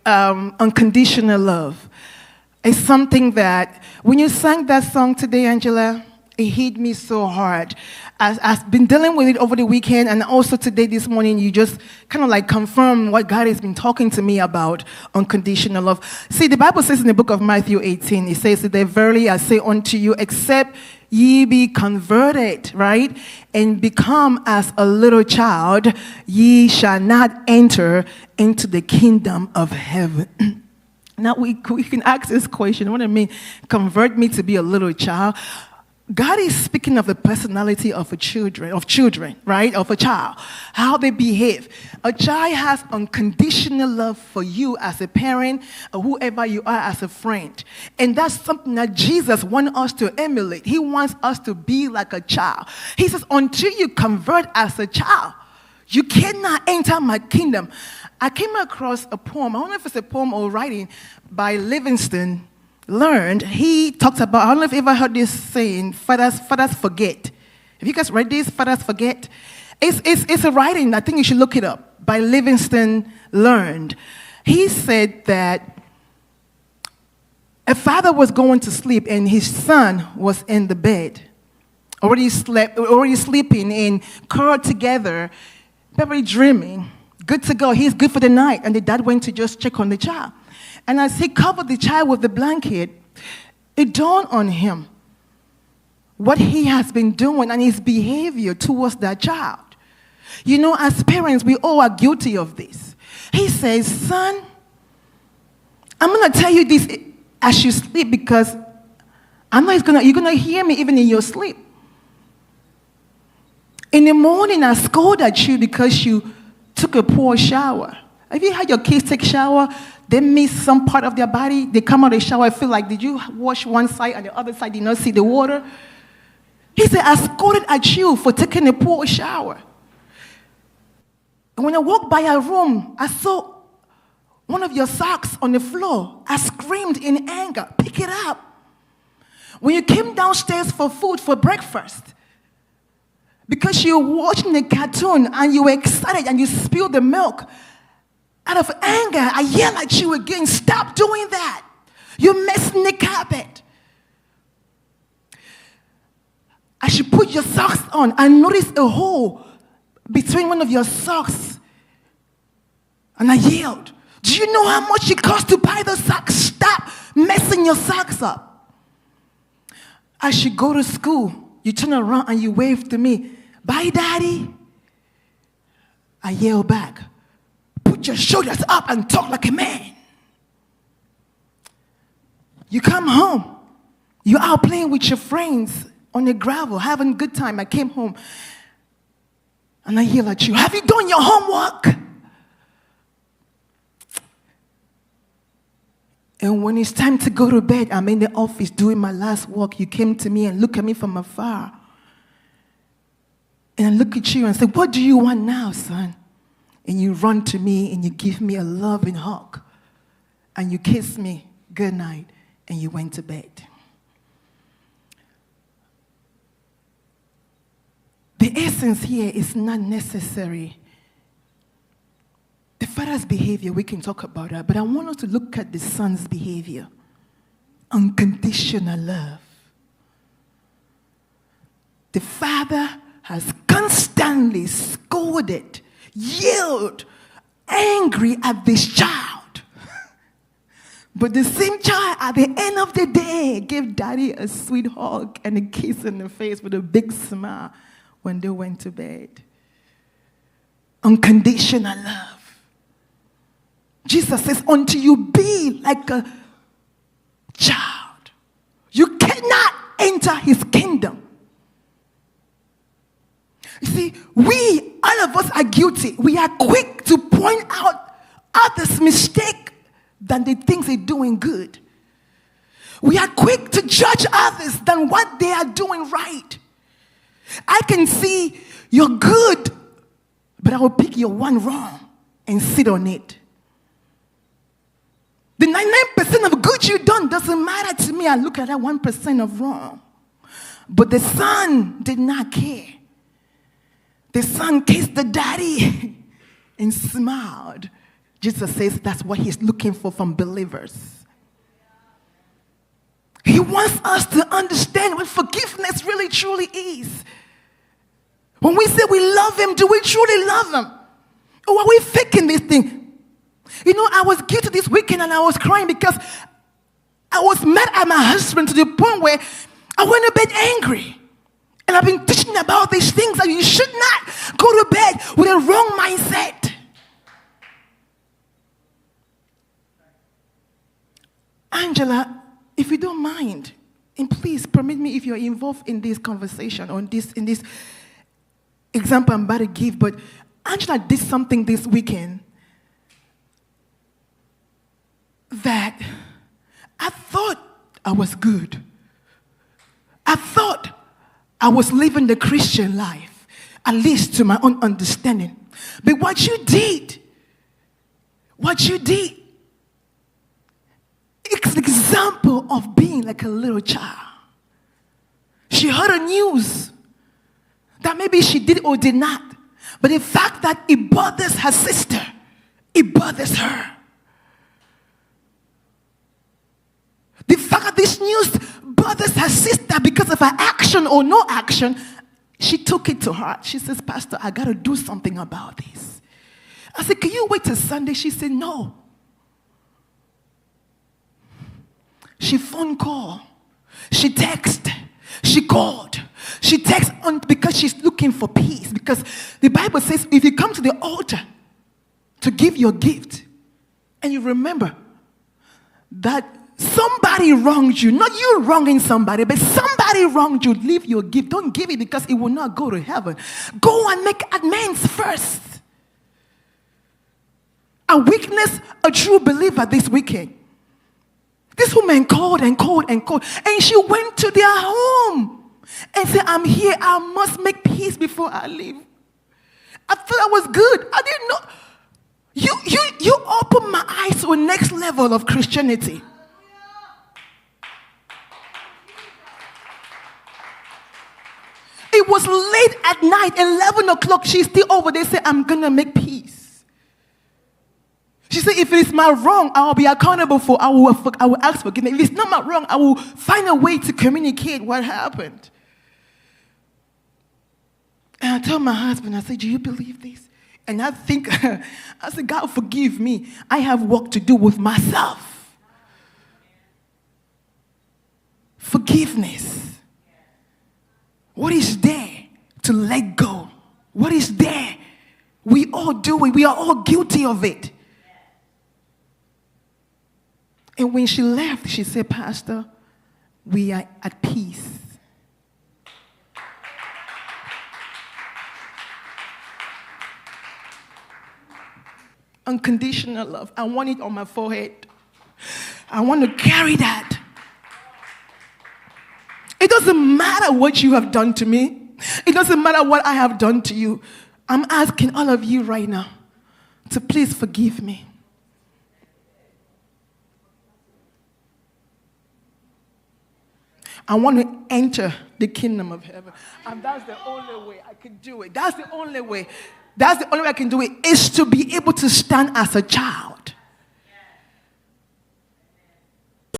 unconditional love. It's something that, when you sang that song today, Angela, it hit me so hard. I've been dealing with it over the weekend, and also today, this morning, you just kind of like confirm what God has been talking to me about unconditional love. See, the Bible says in the book of Matthew 18, it says that verily I say unto you, except ye be converted, right, and become as a little child, ye shall not enter into the kingdom of heaven. Now, we can ask this question, what do I mean, convert me to be a little child? God is speaking of the personality of children, right? Of a child, how they behave. A child has unconditional love for you as a parent or whoever you are as a friend. And that's something that Jesus wants us to emulate. He wants us to be like a child. He says, until you convert as a child, you cannot enter my kingdom. I came across a poem, I don't know if it's a poem or writing, by Livingston Learned. He talks about, I don't know if you ever heard this saying, fathers forget. Have you guys read this, fathers forget? It's a writing, I think you should look it up, by Livingston Learned. He said that a father was going to sleep and his son was in the bed, already sleeping and curled together, probably dreaming, good to go, he's good for the night. And the dad went to just check on the child. And as he covered the child with the blanket, it dawned on him what he has been doing and his behavior towards that child. You know, as parents, we all are guilty of this. He says, son, I'm going to tell you this as you sleep because I know you're going to hear me even in your sleep. In the morning, I scold at you because you took a poor shower. Have you had your kids take a shower? They miss some part of their body. They come out of the shower and feel like, did you wash one side and the other side did not see the water? He said, I scolded at you for taking a poor shower. And when I walked by your room, I saw one of your socks on the floor. I screamed in anger, pick it up. When you came downstairs for food, for breakfast, because you were watching the cartoon and you were excited and you spilled the milk, out of anger, I yell at you again, stop doing that. You're messing the carpet. As you put your socks on, I noticed a hole between one of your socks. And I yelled, do you know how much it costs to buy those socks? Stop messing your socks up. As you go to school, you turn around and you wave to me, bye, Daddy. I yell back, put your shoulders up and talk like a man. You come home. You're out playing with your friends on the gravel, having a good time. I came home and I yell at you, have you done your homework? And when it's time to go to bed, I'm in the office doing my last work. You came to me and look at me from afar. And I look at you and say, what do you want now, son? And you run to me and you give me a loving hug. And you kiss me, good night, and you went to bed. The essence here is not necessary. The father's behavior, we can talk about that, but I want us to look at the son's behavior. Unconditional love. The father has constantly scolded, yelled, angry at this child. But the same child, at the end of the day, gave daddy a sweet hug and a kiss in the face with a big smile when they went to bed. Unconditional love. Jesus says, until you be like a child, you cannot enter his kingdom. You see, all of us are guilty. We are quick to point out others' mistake than the things they're doing good. We are quick to judge others than what they are doing right. I can see you're good, but I will pick your one wrong and sit on it. The 99% of good you've done doesn't matter to me. I look at that 1% of wrong. But the son did not care. The son kissed the daddy and smiled Jesus says that's what he's looking for from believers. He wants us to understand what forgiveness really truly is. When we say we love him, do we truly love him? Or are we faking this thing? You know, I was guilty this weekend and I was crying because I was mad at my husband to the point where I went to bed angry. And I've been teaching about these things that you should not go to bed with a wrong mindset. Angela, if you don't mind, and please permit me if you're involved in this conversation or in this example I'm about to give, but Angela did something this weekend that I thought I was good. I thought I was living the Christian life, at least to my own understanding. But what you did, it's an example of being like a little child. She heard the news that maybe she did or did not, but the fact that it bothers her sister, it bothers her. The fact that this news bothers her sister because of her action or no action, she took it to heart. She says, Pastor, I got to do something about this. I said, can you wait till Sunday? She said, no. She phone call. She text. She called. She texts because she's looking for peace. Because the Bible says if you come to the altar to give your gift and you remember that somebody wronged you, not you wronging somebody, but somebody wronged you, leave your gift. Don't give it because it will not go to heaven. Go and make amends first. I witnessed a true believer this weekend. This woman called and called and called, and she went to their home and said, I'm here, I must make peace before I leave. I thought I was good. I didn't know. You opened my eyes to a next level of Christianity. It was late at night, 11 o'clock, she's still over there saying, I'm going to make peace. She said, if it is my wrong, I will be accountable for, I will ask forgiveness. If it's not my wrong, I will find a way to communicate what happened. And I told my husband, I said, do you believe this? And I said, God forgive me. I have work to do with myself. Forgiveness. What is there to let go? What is there? We all do it. We are all guilty of it. And when she left, she said, Pastor, we are at peace. Unconditional love. I want it on my forehead. I want to carry that. It doesn't matter what you have done to me. It doesn't matter what I have done to you. I'm asking all of you right now to please forgive me. I want to enter the kingdom of heaven. And that's the only way I can do it. That's the only way. That's the only way I can do it, is to be able to stand as a child.